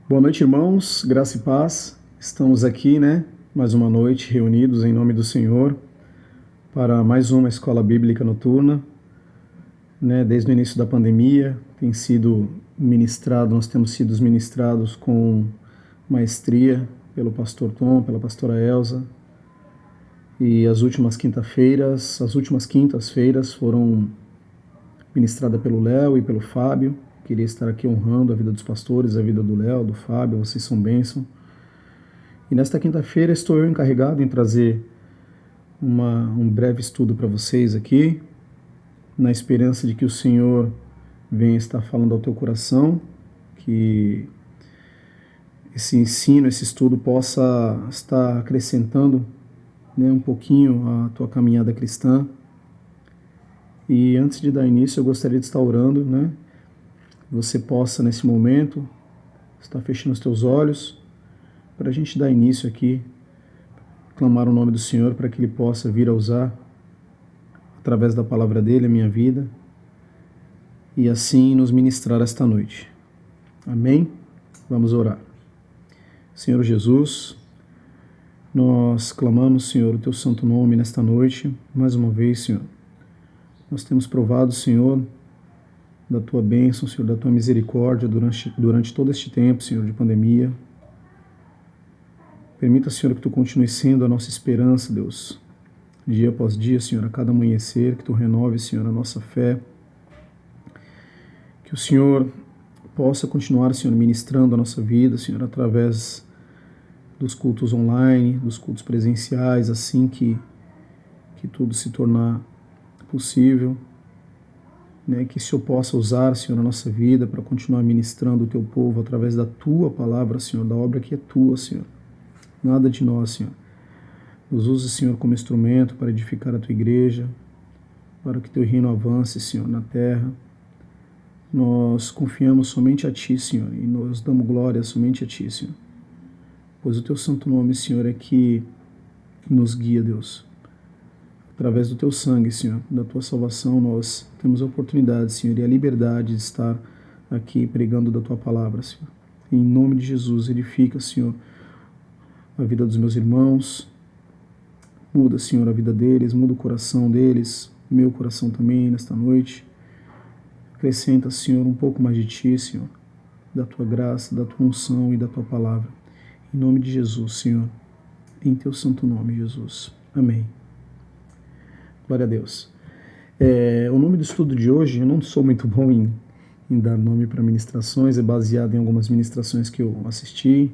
Boa noite, irmãos, graça e paz. Estamos aqui, mais uma noite reunidos em nome do Senhor para mais uma escola bíblica noturna, Desde o início da pandemia tem sido ministrado, nós temos sido ministrados com maestria pelo pastor Tom, pela pastora Elza, e as últimas quintas-feiras foram ministradas pelo Léo e pelo Fábio. Queria estar aqui honrando a vida dos pastores, a vida do Léo, do Fábio, vocês são bênção. E nesta quinta-feira estou eu encarregado em trazer um breve estudo para vocês aqui, na esperança de que o Senhor venha estar falando ao teu coração, que esse ensino, esse estudo possa estar acrescentando um pouquinho a tua caminhada cristã. E antes de dar início, eu gostaria de estar orando, você possa, nesse momento, estar fechando os teus olhos, para a gente dar início aqui, clamar o nome do Senhor, para que Ele possa vir a usar, através da palavra dEle, a minha vida, e assim nos ministrar esta noite. Amém? Vamos orar. Senhor Jesus, nós clamamos, Senhor, o Teu santo nome nesta noite, mais uma vez, Senhor. Nós temos provado, Senhor, da Tua bênção, Senhor, da Tua misericórdia durante todo este tempo, Senhor, de pandemia. Permita, Senhor, que Tu continue sendo a nossa esperança, Deus, dia após dia, Senhor, a cada amanhecer, que Tu renove, Senhor, a nossa fé. Que o Senhor possa continuar, Senhor, ministrando a nossa vida, Senhor, através dos cultos online, dos cultos presenciais, assim que tudo se tornar possível. Que o Senhor possa usar, Senhor, a nossa vida para continuar ministrando o Teu povo através da Tua palavra, Senhor, da obra que é Tua, Senhor. Nada de nós, Senhor. Nos use, Senhor, como instrumento para edificar a Tua igreja, para que Teu reino avance, Senhor, na terra. Nós confiamos somente a Ti, Senhor, e nós damos glória somente a Ti, Senhor. Pois o Teu santo nome, Senhor, é que nos guia, Deus. Através do Teu sangue, Senhor, da Tua salvação, nós temos a oportunidade, Senhor, e a liberdade de estar aqui pregando da Tua palavra, Senhor. Em nome de Jesus, edifica, Senhor, a vida dos meus irmãos. Muda, Senhor, a vida deles, muda o coração deles, meu coração também, nesta noite. Acrescenta, Senhor, um pouco mais de Ti, Senhor, da Tua graça, da Tua unção e da Tua palavra. Em nome de Jesus, Senhor, em Teu santo nome, Jesus. Amém. Glória a Deus. O nome do estudo de hoje, eu não sou muito bom em dar nome para ministrações, é baseado em algumas ministrações que eu assisti,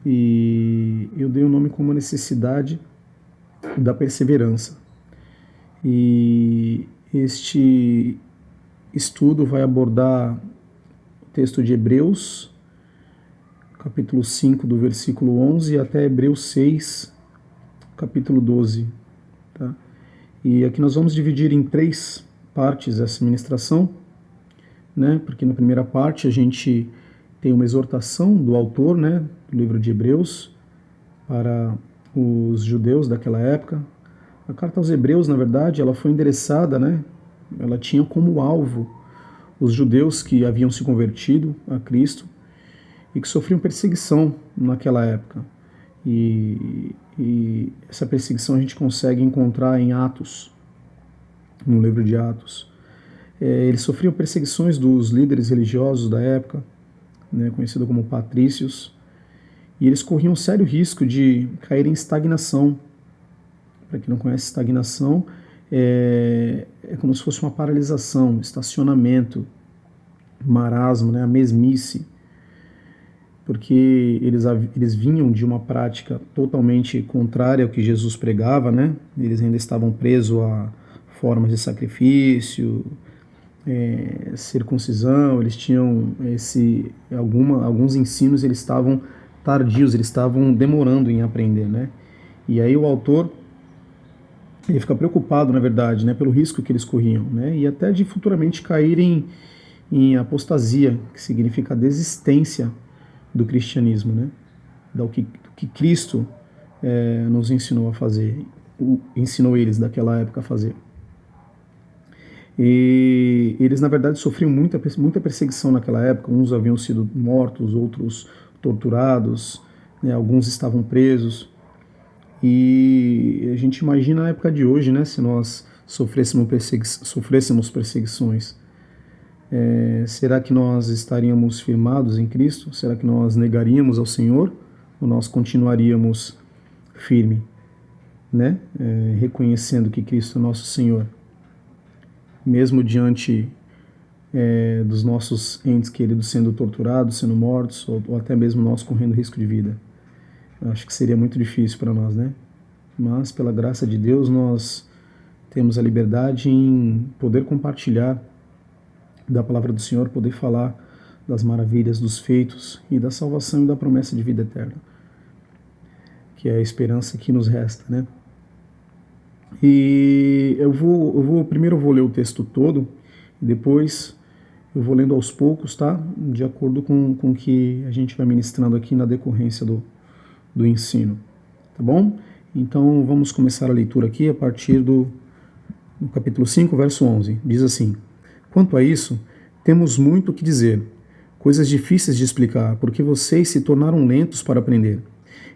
e eu dei o nome como necessidade da perseverança. E este estudo vai abordar o texto de Hebreus, capítulo 5, do versículo 11 até Hebreus 6, capítulo 12, tá? E aqui nós vamos dividir em 3 partes essa ministração, porque na primeira parte a gente tem uma exortação do autor, do livro de Hebreus, para os judeus daquela época. A carta aos Hebreus, na verdade, ela foi endereçada, ela tinha como alvo os judeus que haviam se convertido a Cristo e que sofriam perseguição naquela época. E essa perseguição a gente consegue encontrar em Atos, no livro de Atos. Eles sofriam perseguições dos líderes religiosos da época, conhecido como patrícios, e eles corriam um sério risco de cair em estagnação. Para quem não conhece, estagnação é como se fosse uma paralisação, estacionamento, marasmo, a mesmice, porque eles vinham de uma prática totalmente contrária ao que Jesus pregava, Eles ainda estavam presos a formas de sacrifício, circuncisão, eles tinham alguns ensinos, eles estavam tardios, eles estavam demorando em aprender, E aí o autor, ele fica preocupado, na verdade, pelo risco que eles corriam, e até de futuramente caírem em apostasia, que significa a desistência do cristianismo, do que Cristo nos ensinou a fazer, ensinou eles daquela época a fazer. E eles, na verdade, sofriam muita perseguição naquela época. Uns haviam sido mortos, outros torturados, né? Alguns estavam presos. E a gente imagina a época de hoje, né? Se nós sofrêssemos perseguições. Será que nós estaríamos firmados em Cristo? Será que nós negaríamos ao Senhor? Ou nós continuaríamos firme, né? Reconhecendo que Cristo é nosso Senhor? Mesmo diante dos nossos entes queridos sendo torturados, sendo mortos, ou até mesmo nós correndo risco de vida. Eu acho que seria muito difícil para nós, né? Mas, pela graça de Deus, nós temos a liberdade em poder compartilhar da palavra do Senhor, poder falar das maravilhas, dos feitos e da salvação e da promessa de vida eterna, que é a esperança que nos resta, né? E primeiro eu vou ler o texto todo, depois eu vou lendo aos poucos, tá? De acordo com o que a gente vai ministrando aqui na decorrência do ensino, tá bom? Então vamos começar a leitura aqui a partir do capítulo 5, verso 11. Diz assim: quanto a isso, temos muito o que dizer, coisas difíceis de explicar, porque vocês se tornaram lentos para aprender.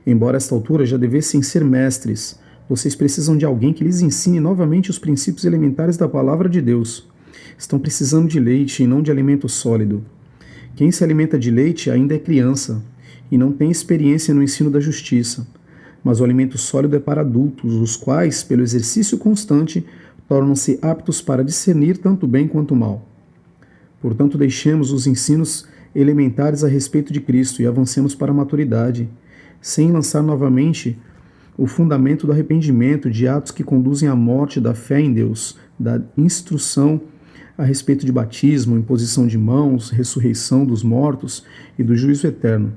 Embora a esta altura já devessem ser mestres, vocês precisam de alguém que lhes ensine novamente os princípios elementares da palavra de Deus. Estão precisando de leite e não de alimento sólido. Quem se alimenta de leite ainda é criança e não tem experiência no ensino da justiça. Mas o alimento sólido é para adultos, os quais, pelo exercício constante, tornam-se aptos para discernir tanto o bem quanto o mal. Portanto, deixemos os ensinos elementares a respeito de Cristo e avancemos para a maturidade, sem lançar novamente o fundamento do arrependimento, de atos que conduzem à morte, da fé em Deus, da instrução a respeito de batismo, imposição de mãos, ressurreição dos mortos e do juízo eterno.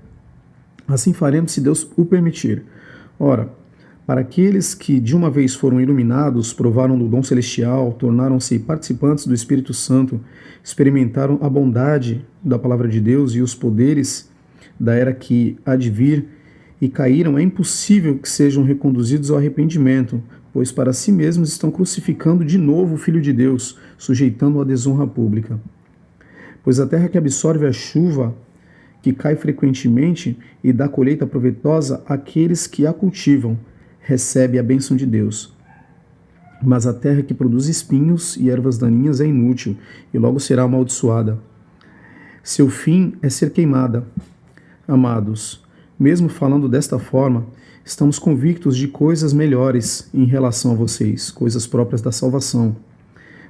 Assim faremos se Deus o permitir. Ora, para aqueles que de uma vez foram iluminados, provaram do dom celestial, tornaram-se participantes do Espírito Santo, experimentaram a bondade da palavra de Deus e os poderes da era que há de vir, e caíram, é impossível que sejam reconduzidos ao arrependimento, pois para si mesmos estão crucificando de novo o Filho de Deus, sujeitando-o à desonra pública. Pois a terra que absorve a chuva, que cai frequentemente e dá colheita proveitosa àqueles que a cultivam, recebe a bênção de Deus. Mas a terra que produz espinhos e ervas daninhas é inútil, e logo será amaldiçoada. Seu fim é ser queimada. Amados, mesmo falando desta forma, estamos convictos de coisas melhores em relação a vocês, coisas próprias da salvação.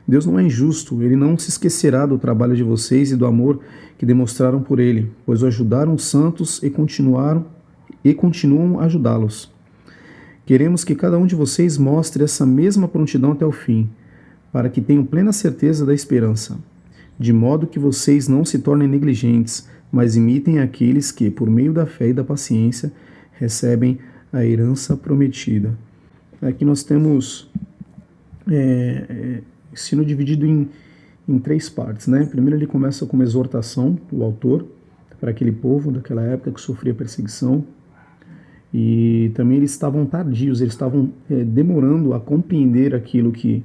Deus não é injusto, Ele não se esquecerá do trabalho de vocês e do amor que demonstraram por Ele, pois o ajudaram os santos e continuam a ajudá-los. Queremos que cada um de vocês mostre essa mesma prontidão até o fim, para que tenham plena certeza da esperança, de modo que vocês não se tornem negligentes, mas imitem aqueles que, por meio da fé e da paciência, recebem a herança prometida. Aqui nós temos ensino dividido em três partes, né? Primeiro ele começa com uma exortação, o autor, para aquele povo daquela época que sofria perseguição, e também eles estavam tardios, eles estavam demorando a compreender aquilo que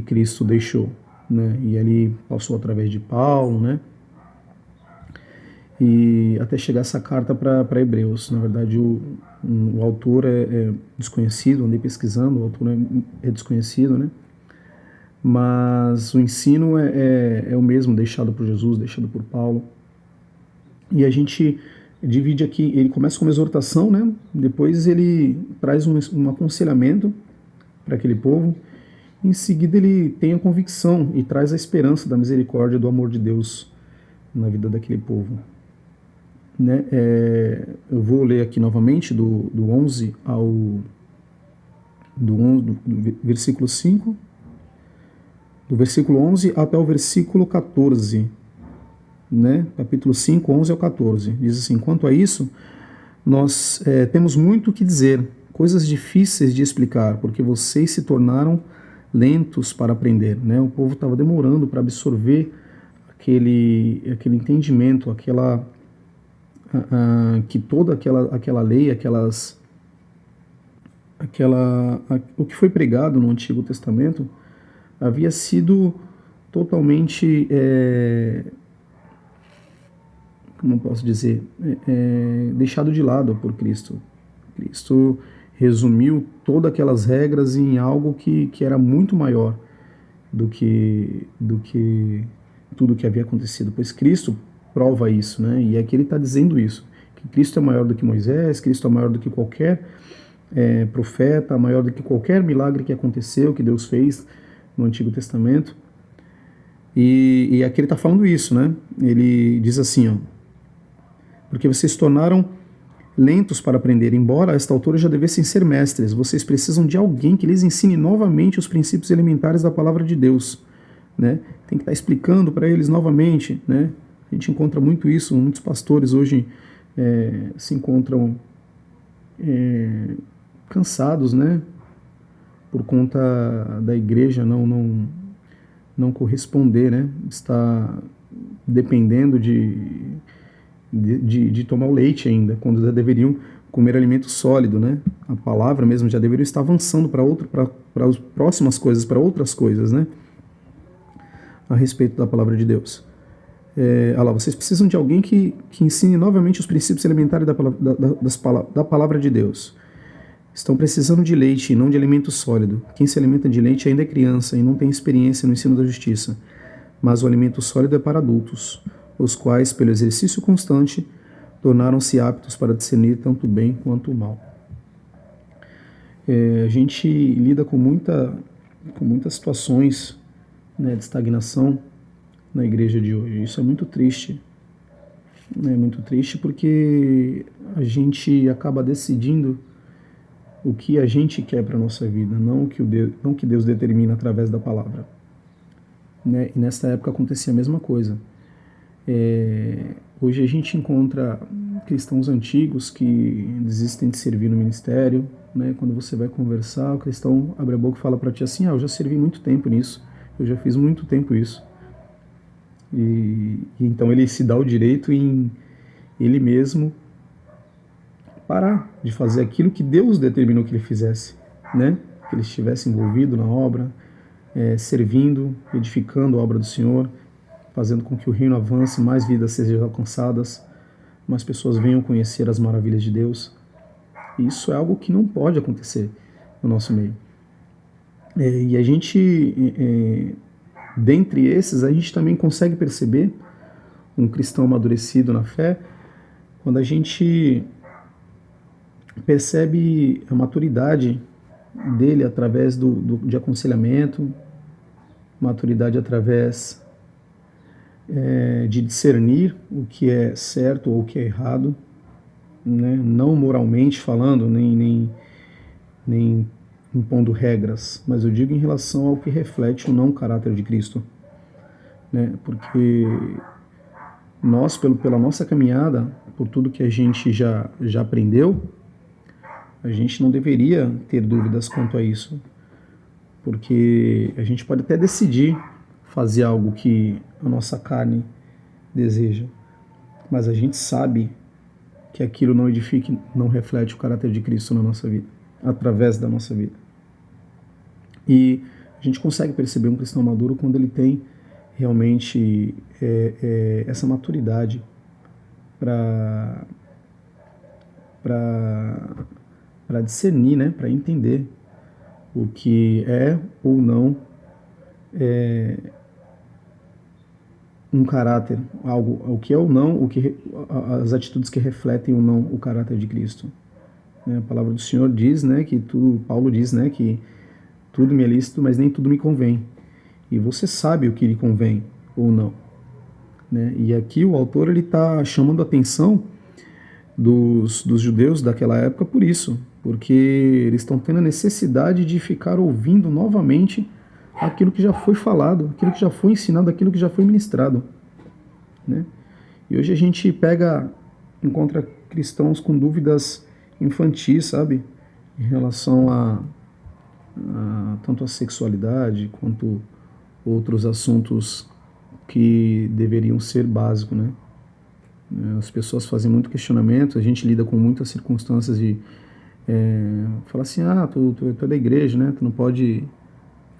Cristo deixou, né? E ele passou através de Paulo, né? E até chegar essa carta para Hebreus. Na verdade, o autor é desconhecido, andei pesquisando, o autor é desconhecido, né? Mas o ensino é o mesmo, deixado por Jesus, deixado por Paulo. E a gente divide aqui, ele começa com uma exortação, né? Depois ele traz um aconselhamento para aquele povo. Em seguida ele tem a convicção e traz a esperança da misericórdia e do amor de Deus na vida daquele povo. Né? Eu vou ler aqui novamente do 11 do versículo 5, do versículo 11 até o versículo 14, né? Capítulo 5, 11 ao 14. Diz assim: quanto a isso, nós temos muito o que dizer, coisas difíceis de explicar, porque vocês se tornaram lentos para aprender, né? O povo estava demorando para absorver aquele entendimento, que toda aquela lei, o que foi pregado no Antigo Testamento havia sido totalmente, como eu posso dizer, deixado de lado por Cristo. Cristo resumiu todas aquelas regras em algo que era muito maior do que tudo que havia acontecido, pois Cristo prova isso, né? E aqui ele está dizendo isso, que Cristo é maior do que Moisés, Cristo é maior do que qualquer profeta, maior do que qualquer milagre que aconteceu, que Deus fez no Antigo Testamento. E aqui ele está falando isso, né? Ele diz assim, ó, porque vocês se tornaram lentos para aprender, embora a esta altura já devessem ser mestres, vocês precisam de alguém que lhes ensine novamente os princípios elementares da palavra de Deus, né? Tem que estar explicando para eles novamente, né? A gente encontra muito isso, muitos pastores hoje se encontram cansados, né? Por conta da igreja não corresponder, né? Está dependendo de tomar o leite ainda, quando já deveriam comer alimento sólido, né? A palavra mesmo já deveria estar avançando para as próximas coisas, para outras coisas, né? A respeito da palavra de Deus. Vocês precisam de alguém que ensine novamente os princípios elementares da palavra de Deus. Estão precisando de leite e não de alimento sólido. Quem se alimenta de leite ainda é criança e não tem experiência no ensino da justiça. Mas o alimento sólido é para adultos, os quais, pelo exercício constante, tornaram-se aptos para discernir tanto o bem quanto o mal. A gente lida com muitas situações, né, de estagnação na igreja de hoje. Isso é muito triste. É muito triste porque a gente acaba decidindo o que a gente quer para a nossa vida, não o que Deus determina através da palavra. Né? E nessa época acontecia a mesma coisa. Hoje a gente encontra cristãos antigos que desistem de servir no ministério, né? Quando você vai conversar, o cristão abre a boca e fala para ti assim, eu já servi muito tempo nisso, eu já fiz muito tempo isso. E então ele se dá o direito em ele mesmo parar de fazer aquilo que Deus determinou que ele fizesse, né? Que ele estivesse envolvido na obra, servindo, edificando a obra do Senhor, fazendo com que o reino avance, mais vidas sejam alcançadas, mais pessoas venham conhecer as maravilhas de Deus. E isso é algo que não pode acontecer no nosso meio. E a gente, dentre esses, a gente também consegue perceber um cristão amadurecido na fé quando a gente percebe a maturidade dele através de aconselhamento, maturidade através de discernir o que é certo ou o que é errado, né? Não moralmente falando, nem impondo regras, mas eu digo em relação ao que reflete ou não o caráter de Cristo, né? Porque nós, pela nossa caminhada, por tudo que a gente já aprendeu, a gente não deveria ter dúvidas quanto a isso, porque a gente pode até decidir fazer algo que a nossa carne deseja, mas a gente sabe que aquilo não edifica, não reflete o caráter de Cristo na nossa vida, através da nossa vida. E a gente consegue perceber um cristão maduro quando ele tem realmente essa maturidade para discernir, né, para entender o que é ou não um caráter, o que é ou não, as atitudes que refletem ou não o caráter de Cristo. A palavra do Senhor diz, né, Paulo diz, né, que tudo me é lícito, mas nem tudo me convém. E você sabe o que lhe convém ou não, né? E aqui o autor ele está chamando a atenção dos judeus daquela época por isso, porque eles estão tendo a necessidade de ficar ouvindo novamente aquilo que já foi falado, aquilo que já foi ensinado, aquilo que já foi ministrado, né? E hoje a gente encontra cristãos com dúvidas infantis, sabe? Em relação tanto a sexualidade quanto outros assuntos que deveriam ser básicos, né? As pessoas fazem muito questionamento, a gente lida com muitas circunstâncias de falar assim, tu é da igreja, né? Tu não pode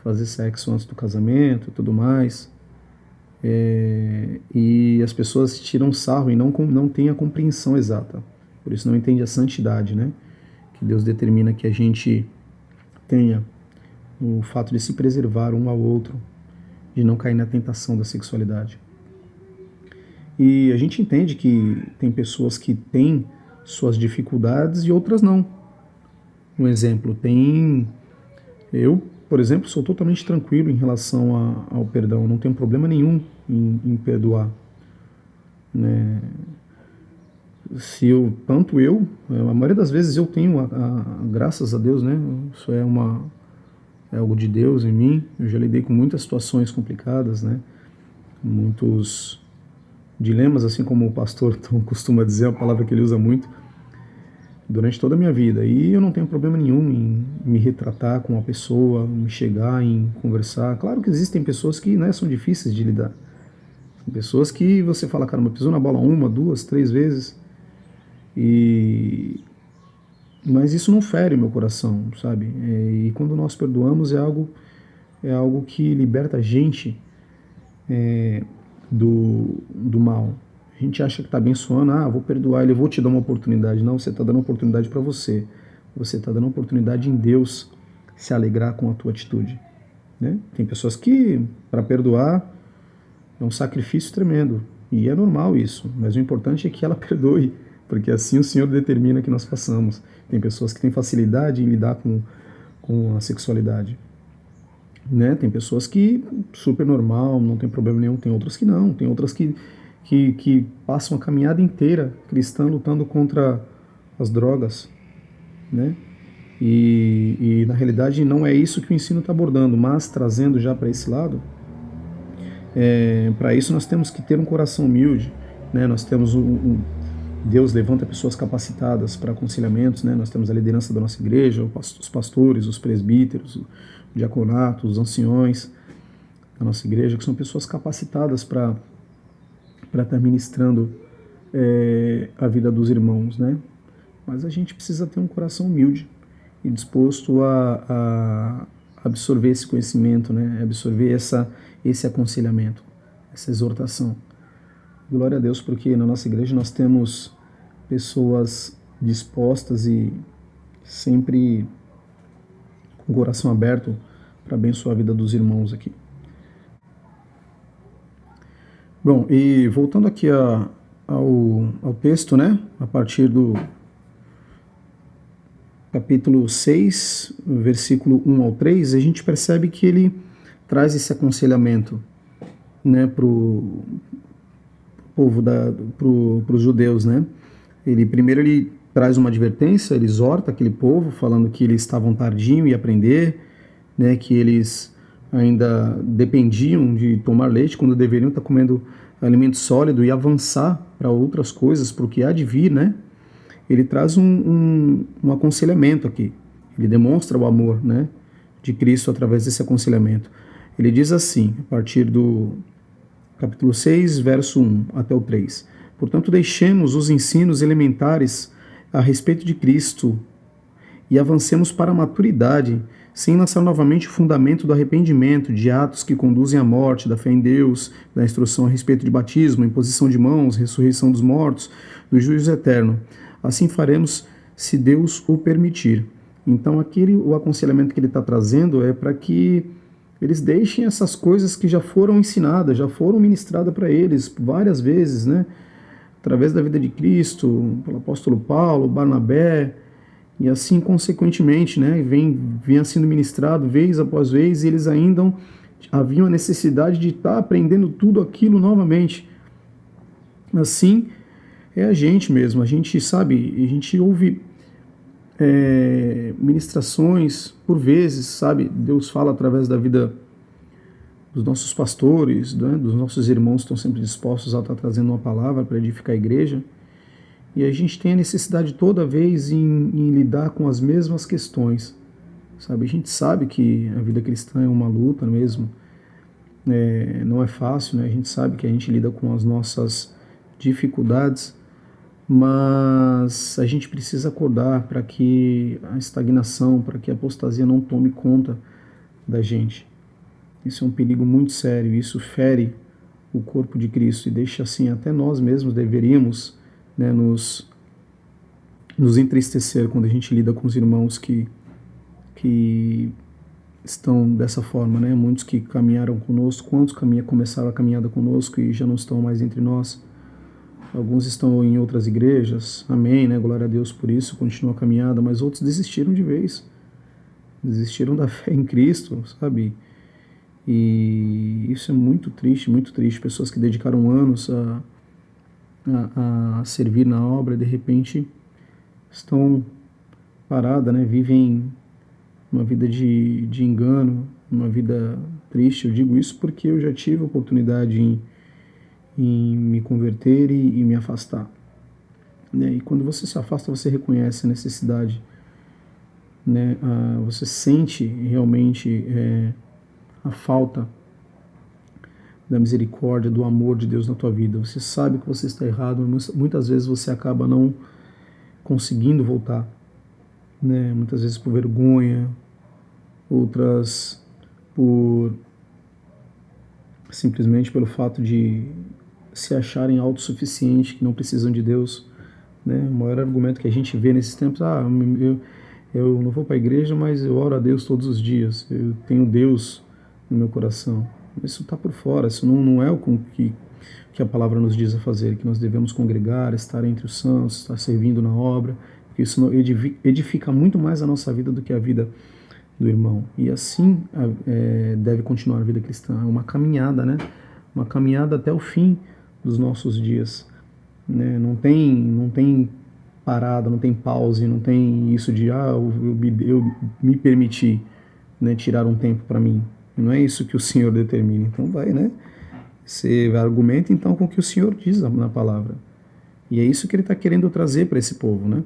fazer sexo antes do casamento e tudo mais. E as pessoas tiram sarro e não têm a compreensão exata. Por isso não entende a santidade, né? Que Deus determina que a gente tenha o fato de se preservar um ao outro, de não cair na tentação da sexualidade. E a gente entende que tem pessoas que têm suas dificuldades e outras não. Um exemplo, eu, por exemplo, sou totalmente tranquilo em relação ao perdão, não tenho problema nenhum em perdoar. Né? A maioria das vezes eu tenho, graças a Deus, né? Isso é algo de Deus em mim. Eu já lidei com muitas situações complicadas, né? Muitos dilemas, assim como o pastor Tom costuma dizer, a palavra que ele usa muito, durante toda a minha vida. E eu não tenho problema nenhum em me retratar com uma pessoa, me chegar, em conversar. Claro que existem pessoas que, né, são difíceis de lidar. São pessoas que você fala, caramba, pisou na bola 1, 2, 3 vezes. Mas isso não fere o meu coração, sabe? E quando nós perdoamos é algo que liberta a gente do mal. A gente acha que está abençoando, vou perdoar ele, vou te dar uma oportunidade. Não, você está dando uma oportunidade para você. Você está dando uma oportunidade em Deus se alegrar com a tua atitude. Né? Tem pessoas que, para perdoar, é um sacrifício tremendo. E é normal isso, mas o importante é que ela perdoe, porque assim o Senhor determina que nós façamos. Tem pessoas que têm facilidade em lidar com a sexualidade. Né? Tem pessoas que, super normal, não tem problema nenhum, tem outras que não, tem outras que passam a caminhada inteira cristã lutando contra as drogas, né? E na realidade não é isso que o ensino está abordando, mas trazendo já para esse lado, para isso nós temos que ter um coração humilde, né? Nós temos Deus levanta pessoas capacitadas para aconselhamentos, né? Nós temos a liderança da nossa igreja, os pastores, os presbíteros, o diaconato, os anciões da nossa igreja, que são pessoas capacitadas para estar ministrando a vida dos irmãos, né? Mas a gente precisa ter um coração humilde e disposto a absorver esse conhecimento, né? Absorver esse aconselhamento, essa exortação. Glória a Deus, porque na nossa igreja nós temos pessoas dispostas e sempre com o coração aberto para abençoar a vida dos irmãos aqui. Bom, e voltando aqui ao texto, né, a partir do capítulo 6, versículo 1 ao 3, a gente percebe que ele traz esse aconselhamento, né, para o povo, para os judeus, né? Primeiro ele traz uma advertência, ele exorta aquele povo, falando que eles estavam tardios em aprender, né, que eles ainda dependiam de tomar leite quando deveriam estar comendo alimento sólido e avançar para outras coisas, para o que há de vir, né? Ele traz um aconselhamento aqui. Ele demonstra o amor, né, de Cristo através desse aconselhamento. Ele diz assim, a partir do capítulo 6, verso 1 até o 3. Portanto, deixemos os ensinos elementares a respeito de Cristo e avancemos para a maturidade, sem lançar novamente o fundamento do arrependimento, de atos que conduzem à morte, da fé em Deus, da instrução a respeito de batismo, imposição de mãos, ressurreição dos mortos, do juízo eterno. Assim faremos, se Deus o permitir. Então, o aconselhamento que ele está trazendo é para que eles deixem essas coisas que já foram ensinadas, já foram ministradas para eles várias vezes, né? Através da vida de Cristo, pelo apóstolo Paulo, Barnabé, e assim consequentemente, né? Vinha sendo ministrado vez após vez, e eles ainda haviam a necessidade de estar aprendendo tudo aquilo novamente. Assim é a gente mesmo, a gente sabe, a gente ouve ministrações por vezes, sabe? Deus fala através da vida dos nossos pastores, né? Dos nossos irmãos que estão sempre dispostos a estar trazendo uma palavra para edificar a igreja. E a gente tem a necessidade toda vez em lidar com as mesmas questões, sabe? A gente sabe que a vida cristã é uma luta mesmo, não é fácil, né? A gente sabe que a gente lida com as nossas dificuldades, mas a gente precisa acordar para que a estagnação, para que a apostasia não tome conta da gente. Isso é um perigo muito sério, isso fere o corpo de Cristo, e deixa assim, até nós mesmos deveríamos, né, nos entristecer quando a gente lida com os irmãos que estão dessa forma, né? Muitos que caminharam conosco, quantos começaram a caminhada conosco e já não estão mais entre nós. Alguns estão em outras igrejas, amém, né? Glória a Deus por isso, continua a caminhada, mas outros desistiram de vez, desistiram da fé em Cristo, sabe? E isso é muito triste, pessoas que dedicaram anos a servir na obra, de repente estão paradas, né? Vivem uma vida de engano, uma vida triste. Eu digo isso porque eu já tive a oportunidade em me converter e me afastar, né? E quando você se afasta, você reconhece a necessidade, né? Você sente realmente a falta da misericórdia, do amor de Deus na tua vida. Você sabe que você está errado, muitas vezes você acaba não conseguindo voltar, né? Muitas vezes por vergonha, outras simplesmente pelo fato de se acharem autossuficientes, que não precisam de Deus, né? O maior argumento que a gente vê nesses tempos, eu não vou para a igreja, mas eu oro a Deus todos os dias, eu tenho Deus no meu coração. Isso está por fora, isso não é o que a palavra nos diz a fazer, que nós devemos congregar, estar entre os santos, estar servindo na obra, porque isso edifica muito mais a nossa vida do que a vida do irmão. E assim deve continuar a vida cristã, é uma caminhada, né? Uma caminhada até o fim dos nossos dias, né? Não tem parada, não tem pause, não tem isso de eu me permiti, né, tirar um tempo para mim. Não é isso que o Senhor determina. Então vai, né? Você argumenta então com o que o Senhor diz na palavra. E é isso que ele está querendo trazer para esse povo, né?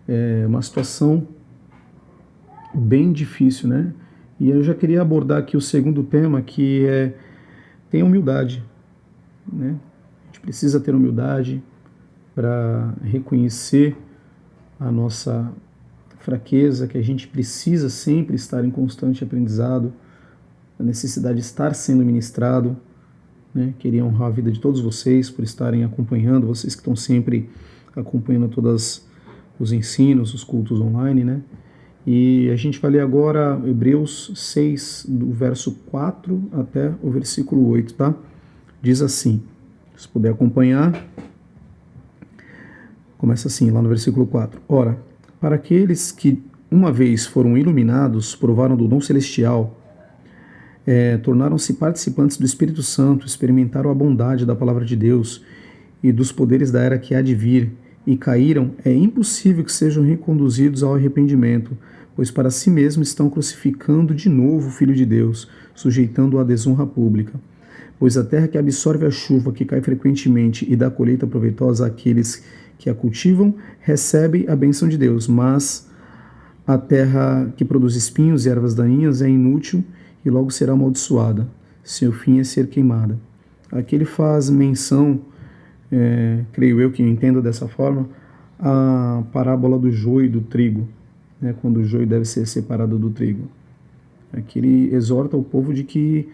É uma situação bem difícil, né? E eu já queria abordar aqui o segundo tema, que é ter humildade, né? A gente precisa ter humildade para reconhecer a nossa fraqueza, que a gente precisa sempre estar em constante aprendizado, a necessidade de estar sendo ministrado, né? Queria honrar a vida de todos vocês por estarem acompanhando, vocês que estão sempre acompanhando todos os ensinos, os cultos online, né? E a gente vai ler agora Hebreus 6, do verso 4 até o versículo 8, tá? Diz assim, se puder acompanhar, começa assim, lá no versículo 4. Ora, para aqueles que uma vez foram iluminados, provaram do dom celestial, tornaram-se participantes do Espírito Santo, experimentaram a bondade da palavra de Deus e dos poderes da era que há de vir, e caíram, é impossível que sejam reconduzidos ao arrependimento, pois para si mesmos estão crucificando de novo o Filho de Deus, sujeitando-o à desonra pública. Pois a terra que absorve a chuva que cai frequentemente e dá colheita proveitosa àqueles que a cultivam, recebe a bênção de Deus, mas a terra que produz espinhos e ervas daninhas é inútil e logo será amaldiçoada. Seu fim é ser queimada. Aqui ele faz menção, creio eu que eu entendo dessa forma, a parábola do joio e do trigo, né, quando o joio deve ser separado do trigo. Aqui ele exorta o povo de que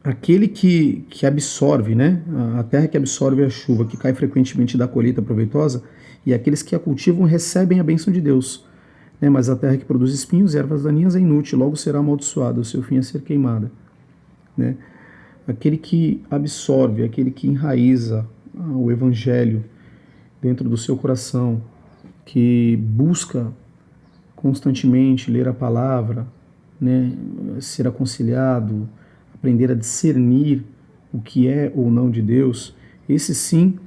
aquele que absorve, né, a terra que absorve a chuva, que cai frequentemente da colheita proveitosa, e aqueles que a cultivam recebem a bênção de Deus. Né, mas a terra que produz espinhos e ervas daninhas é inútil, logo será amaldiçoada, o seu fim é ser queimada. Né? Aquele que absorve, aquele que enraiza o evangelho dentro do seu coração, que busca constantemente ler a palavra, né, ser aconselhado, aprender a discernir o que é ou não de Deus, esse sim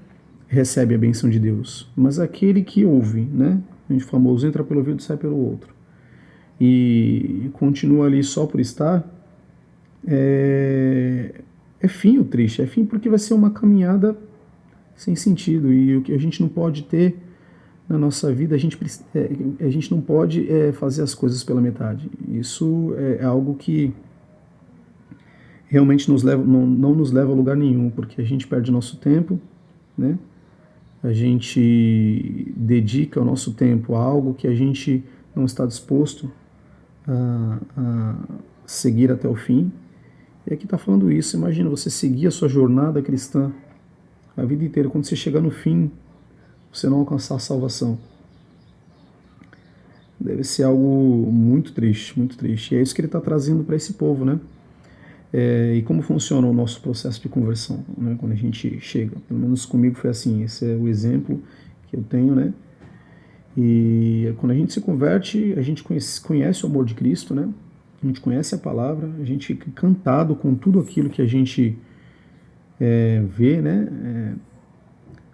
recebe a bênção de Deus. Mas aquele que ouve, né, a gente famoso, entra pelo ouvido e sai pelo outro, e continua ali só por estar, é fim o triste, é fim porque vai ser uma caminhada sem sentido, e o que a gente não pode ter na nossa vida, a gente não pode fazer as coisas pela metade. Isso é algo que realmente não nos leva a lugar nenhum, porque a gente perde nosso tempo, né? A gente dedica o nosso tempo a algo que a gente não está disposto a seguir até o fim, E aqui está falando isso. Imagina você seguir a sua jornada cristã a vida inteira. Quando você chegar no fim, você não alcançar a salvação. Deve ser algo muito triste, muito triste. E é isso que ele está trazendo para esse povo, né? E como funciona o nosso processo de conversão, né? Quando a gente chega. Pelo menos comigo foi assim. Esse é o exemplo que eu tenho, né? E quando a gente se converte, a gente conhece o amor de Cristo, né? A gente conhece a palavra, a gente fica encantado com tudo aquilo que a gente vê, né?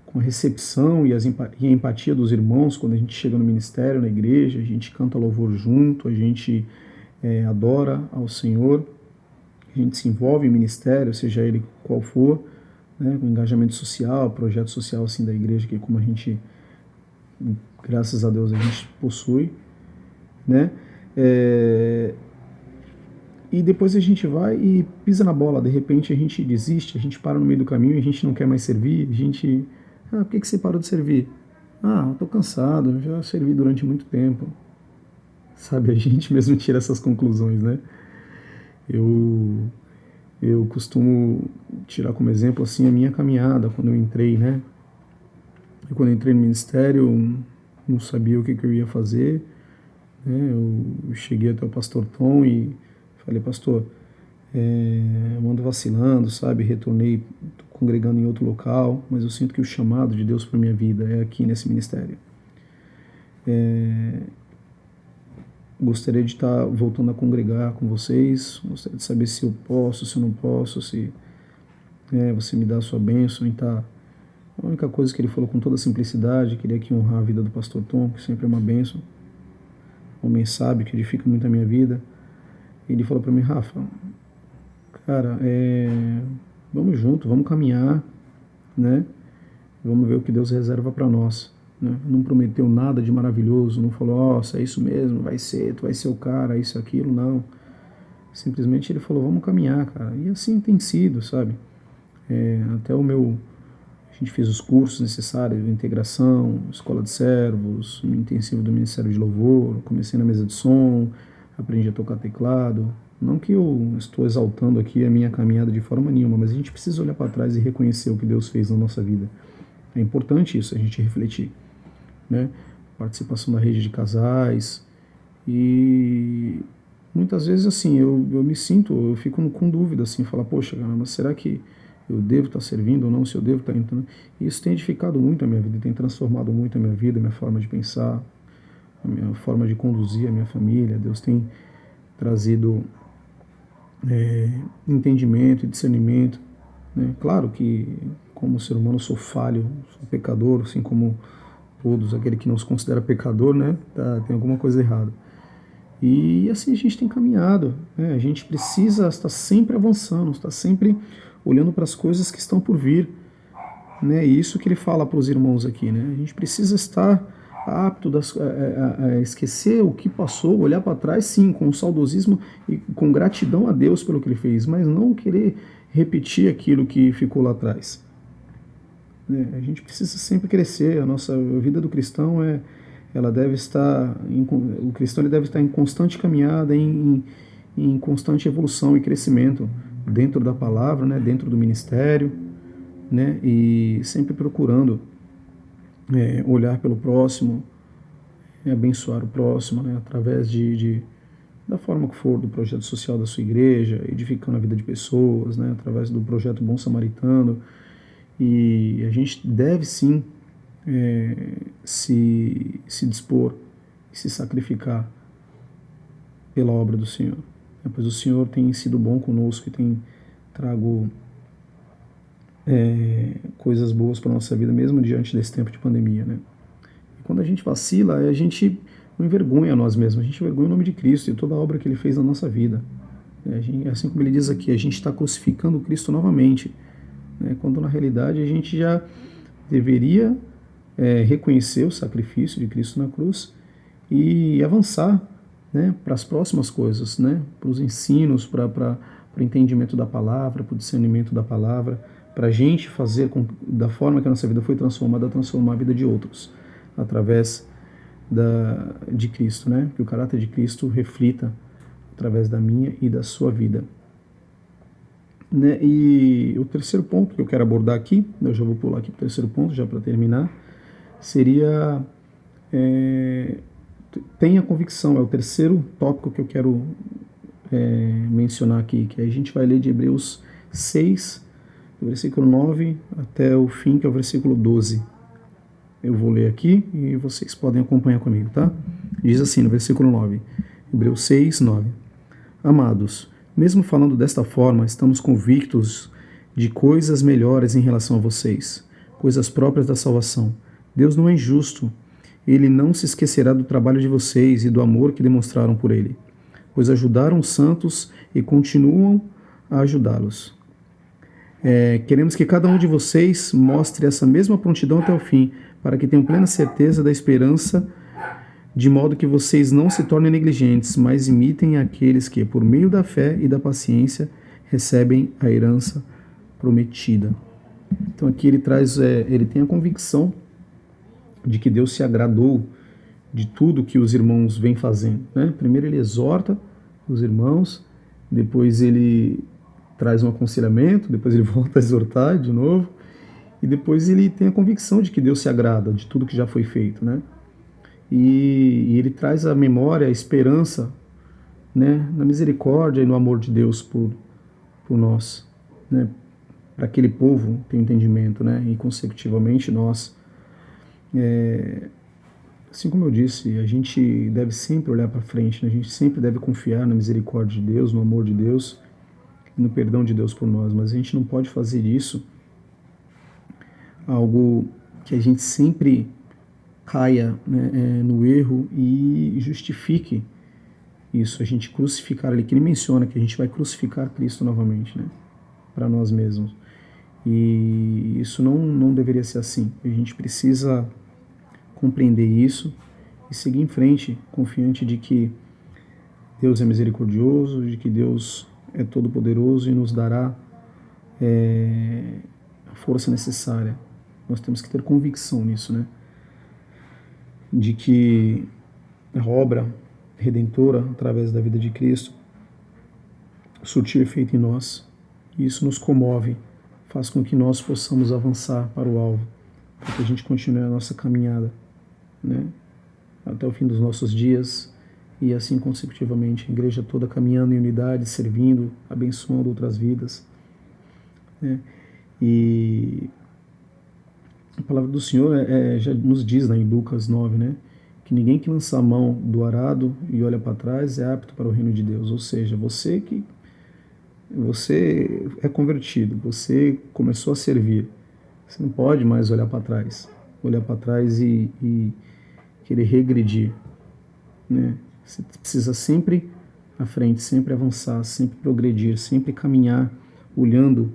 Com a recepção e a empatia dos irmãos quando a gente chega no ministério, na igreja, a gente canta louvor junto, a gente adora ao Senhor, a gente se envolve em ministério, seja ele qual for, né? Com engajamento social, projeto social assim da igreja, que como a gente, graças a Deus, a gente possui, né? E depois a gente vai e pisa na bola, de repente a gente desiste, a gente para no meio do caminho, a gente não quer mais servir, a gente... por que você parou de servir? Eu tô cansado, já servi durante muito tempo. Sabe, a gente mesmo tira essas conclusões, né? Eu costumo tirar como exemplo, assim, a minha caminhada, quando eu entrei, né? Quando eu entrei no ministério, não sabia o que eu ia fazer, né? Eu cheguei até o pastor Tom e falei, pastor, eu ando vacilando, sabe? Retornei congregando em outro local, mas eu sinto que o chamado de Deus para minha vida é aqui nesse ministério. Gostaria de estar voltando a congregar com vocês, gostaria de saber se eu posso, se eu não posso, se você me dá a sua bênção. Então, a única coisa que ele falou com toda simplicidade, queria aqui honrar a vida do pastor Tom, que sempre é uma bênção, homem sábio, que edifica muito a minha vida. Ele falou para mim, Rafa, cara, vamos junto, vamos caminhar, né? Vamos ver o que Deus reserva para nós. Né? Não prometeu nada de maravilhoso, não falou, nossa, é isso mesmo, vai ser, tu vai ser o cara, isso, aquilo, não. Simplesmente ele falou, vamos caminhar, cara. E assim tem sido, sabe? Até a gente fez os cursos necessários de integração, escola de servos, intensivo do Ministério de Louvor, comecei na mesa de som, aprendi a tocar teclado. Não que eu estou exaltando aqui a minha caminhada de forma nenhuma, mas a gente precisa olhar para trás e reconhecer o que Deus fez na nossa vida. É importante isso, a gente refletir, né? Participação da rede de casais e muitas vezes assim, eu me sinto, eu fico com dúvida assim, falar, poxa, mas será que eu devo estar servindo ou não, se eu devo estar entrando? E isso tem edificado muito a minha vida, tem transformado muito a minha vida, a minha forma de pensar, a minha forma de conduzir a minha família. Deus tem trazido entendimento e discernimento, né? Claro que como ser humano eu sou falho, sou pecador, assim como todos, aquele que não se considera pecador, né? Tem alguma coisa errada. E assim a gente tem caminhado, né? A gente precisa estar sempre avançando, estar sempre olhando para as coisas que estão por vir, né? E isso que ele fala para os irmãos aqui, né? A gente precisa estar apto a esquecer o que passou, olhar para trás, sim, com saudosismo e com gratidão a Deus pelo que ele fez, mas não querer repetir aquilo que ficou lá atrás. A gente precisa sempre crescer. A nossa vida do cristão ela deve estar o cristão ele deve estar em constante caminhada, em constante evolução e crescimento dentro da palavra, né, dentro do ministério, né, e sempre procurando olhar pelo próximo, abençoar o próximo, né, através da forma que for, do projeto social da sua igreja, edificando a vida de pessoas, né, através do projeto Bom Samaritano. E a gente deve sim se dispor e se sacrificar pela obra do Senhor. Pois o Senhor tem sido bom conosco e tem trago coisas boas para a nossa vida, mesmo diante desse tempo de pandemia, né? E quando a gente vacila, a gente não envergonha nós mesmos, a gente envergonha o nome de Cristo e toda a obra que Ele fez na nossa vida. Assim como Ele diz aqui, a gente está crucificando Cristo novamente, né? Quando na realidade a gente já deveria reconhecer o sacrifício de Cristo na cruz e avançar, né, para as próximas coisas, né, para os ensinos, para o entendimento da palavra, para o discernimento da palavra, para a gente fazer da forma que a nossa vida foi transformada, transformar a vida de outros, através de Cristo, né, que o caráter de Cristo reflita através da minha e da sua vida. né? E o terceiro ponto que eu quero abordar aqui, eu já vou pular aqui para o terceiro ponto, já para terminar, seria tenha convicção. É o terceiro tópico que eu quero mencionar aqui, que a gente vai ler de Hebreus 6, do versículo 9 até o fim, que é o versículo 12. Eu vou ler aqui e vocês podem acompanhar comigo, tá? Diz assim no versículo 9, Hebreus 6, 9. Amados, mesmo falando desta forma, estamos convictos de coisas melhores em relação a vocês, coisas próprias da salvação. Deus não é injusto. Ele não se esquecerá do trabalho de vocês e do amor que demonstraram por ele, pois ajudaram os santos e continuam a ajudá-los. Queremos que cada um de vocês mostre essa mesma prontidão até o fim, para que tenham plena certeza da esperança, de modo que vocês não se tornem negligentes, mas imitem aqueles que, por meio da fé e da paciência, recebem a herança prometida. Então aqui ele traz, ele tem a convicção de que Deus se agradou de tudo que os irmãos vêm fazendo, né? Primeiro ele exorta os irmãos, depois ele traz um aconselhamento, depois ele volta a exortar de novo, e depois ele tem a convicção de que Deus se agrada de tudo que já foi feito, né? E ele traz a memória, a esperança, né, na misericórdia e no amor de Deus por nós, né? Para aquele povo ter entendimento, né? E consecutivamente nós, assim como eu disse, a gente deve sempre olhar para frente, né? A gente sempre deve confiar na misericórdia de Deus, no amor de Deus, no perdão de Deus por nós, mas a gente não pode fazer isso algo que a gente sempre caia, né, no erro e justifique isso, a gente crucificar ali, que ele menciona que a gente vai crucificar Cristo novamente, né, para nós mesmos. E isso não deveria ser assim. A gente precisa compreender isso e seguir em frente, confiante de que Deus é misericordioso, de que Deus é todo-poderoso e nos dará a força necessária. Nós temos que ter convicção nisso, né? De que a obra redentora, através da vida de Cristo, surtiu efeito em nós. E isso nos comove, faz com que nós possamos avançar para o alvo, para que a gente continue a nossa caminhada, né? Até o fim dos nossos dias, e assim consecutivamente, a igreja toda caminhando em unidade, servindo, abençoando outras vidas, né? E a palavra do Senhor já nos diz, né, em Lucas 9, né, que ninguém que lança a mão do arado e olha para trás é apto para o reino de Deus. Ou seja, você é convertido, você começou a servir, você não pode mais olhar para trás e querer regredir, né? Você precisa sempre à frente, sempre avançar, sempre progredir, sempre caminhar olhando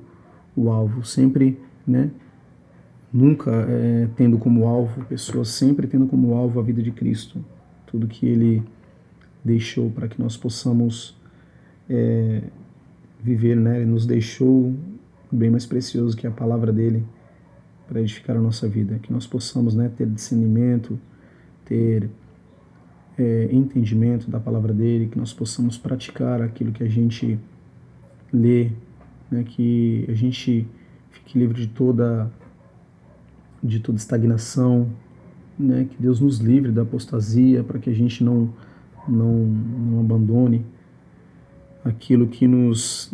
o alvo, sempre, né, nunca tendo como alvo pessoas, sempre tendo como alvo a vida de Cristo, tudo que Ele deixou para que nós possamos viver, né? Ele nos deixou o bem mais precioso que é a palavra dele para edificar a nossa vida, que nós possamos, né, ter discernimento, ter entendimento da palavra dele, que nós possamos praticar aquilo que a gente lê, né, que a gente fique livre de toda estagnação, né, que Deus nos livre da apostasia, para que a gente não abandone aquilo que nos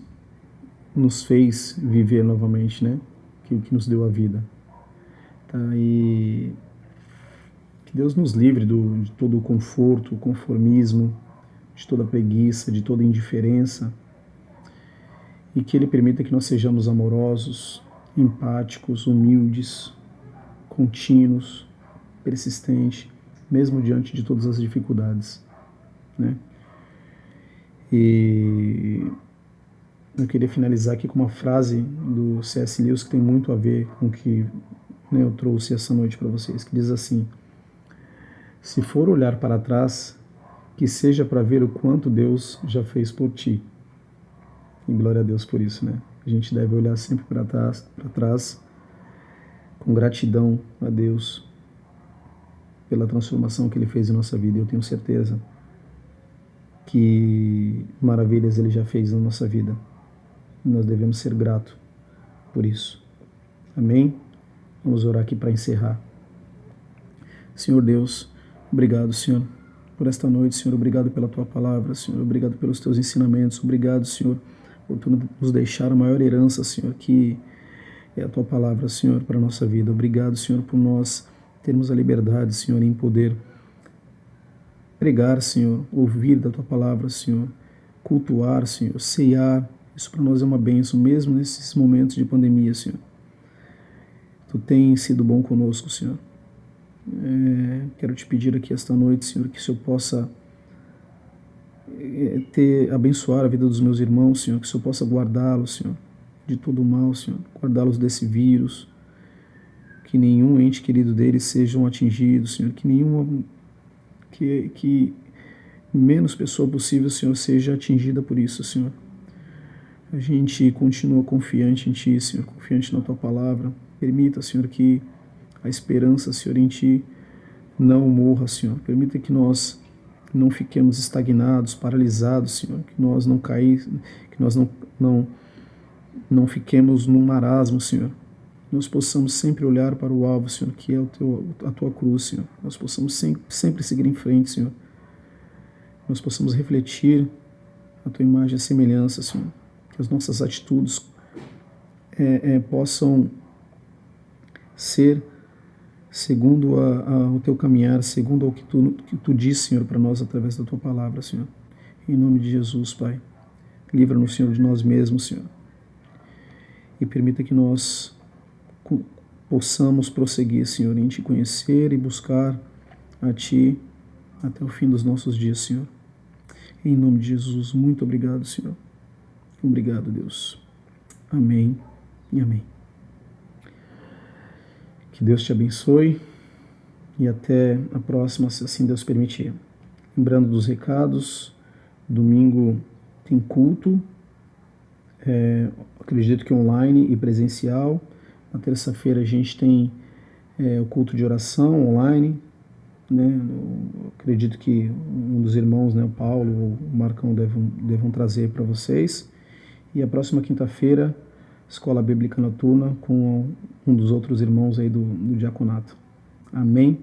fez viver novamente, né, que nos deu a vida. Tá? E que Deus nos livre de todo o conforto, o conformismo, de toda preguiça, de toda indiferença, e que Ele permita que nós sejamos amorosos, empáticos, humildes, contínuos, persistentes, mesmo diante de todas as dificuldades, né? E eu queria finalizar aqui com uma frase do C.S. Lewis que tem muito a ver com o que, né, eu trouxe essa noite para vocês, que diz assim: se for olhar para trás, que seja para ver o quanto Deus já fez por ti. E glória a Deus por isso, né? A gente deve olhar sempre para trás com gratidão a Deus pela transformação que Ele fez em nossa vida. Eu tenho certeza que maravilhas Ele já fez na nossa vida. E nós devemos ser gratos por isso. Amém? Vamos orar aqui para encerrar. Senhor Deus, obrigado, Senhor, por esta noite, Senhor. Obrigado pela Tua palavra, Senhor. Obrigado pelos Teus ensinamentos. Obrigado, Senhor, por Tu nos deixar a maior herança, Senhor, que é a Tua palavra, Senhor, para a nossa vida. Obrigado, Senhor, por nós termos a liberdade, Senhor, em poder pregar, Senhor, ouvir da Tua palavra, Senhor, cultuar, Senhor, ceiar. Isso para nós é uma bênção, mesmo nesses momentos de pandemia, Senhor. Tu tens sido bom conosco, Senhor. Quero te pedir aqui esta noite, Senhor, que o Senhor possa abençoar a vida dos meus irmãos, Senhor, que o Senhor possa guardá-los, Senhor, de todo o mal, Senhor, guardá-los desse vírus, que nenhum ente querido deles sejam atingidos, Senhor, que menos pessoa possível, Senhor, seja atingida por isso, Senhor. A gente continua confiante em Ti, Senhor, confiante na Tua palavra. Permita, Senhor, que a esperança, Senhor, em Ti não morra, Senhor. Permita que nós não fiquemos estagnados, paralisados, Senhor, que nós não caímos, que nós não fiquemos num marasmo, Senhor. Nós possamos sempre olhar para o alvo, Senhor, que é a Tua cruz, Senhor. Nós possamos sempre seguir em frente, Senhor. Nós possamos refletir a Tua imagem e semelhança, Senhor. Que as nossas atitudes possam ser segundo o Teu caminhar, segundo o que Tu diz, Senhor, para nós através da Tua palavra, Senhor. Em nome de Jesus, Pai. Livra-nos, Senhor, de nós mesmos, Senhor. E permita que nós possamos prosseguir, Senhor, em Te conhecer e buscar a Ti até o fim dos nossos dias, Senhor. Em nome de Jesus, muito obrigado, Senhor. Obrigado, Deus. Amém e amém. Que Deus te abençoe e até a próxima, se assim Deus permitir. Lembrando dos recados, domingo tem culto, acredito que online e presencial. Na terça-feira a gente tem o culto de oração online, né? Acredito que um dos irmãos, né, o Paulo ou o Marcão, devam trazer para vocês. E a próxima quinta-feira, Escola Bíblica Noturna, com um dos outros irmãos aí do diaconato. Amém?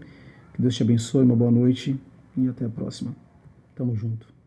Que Deus te abençoe, uma boa noite e até a próxima. Tamo junto.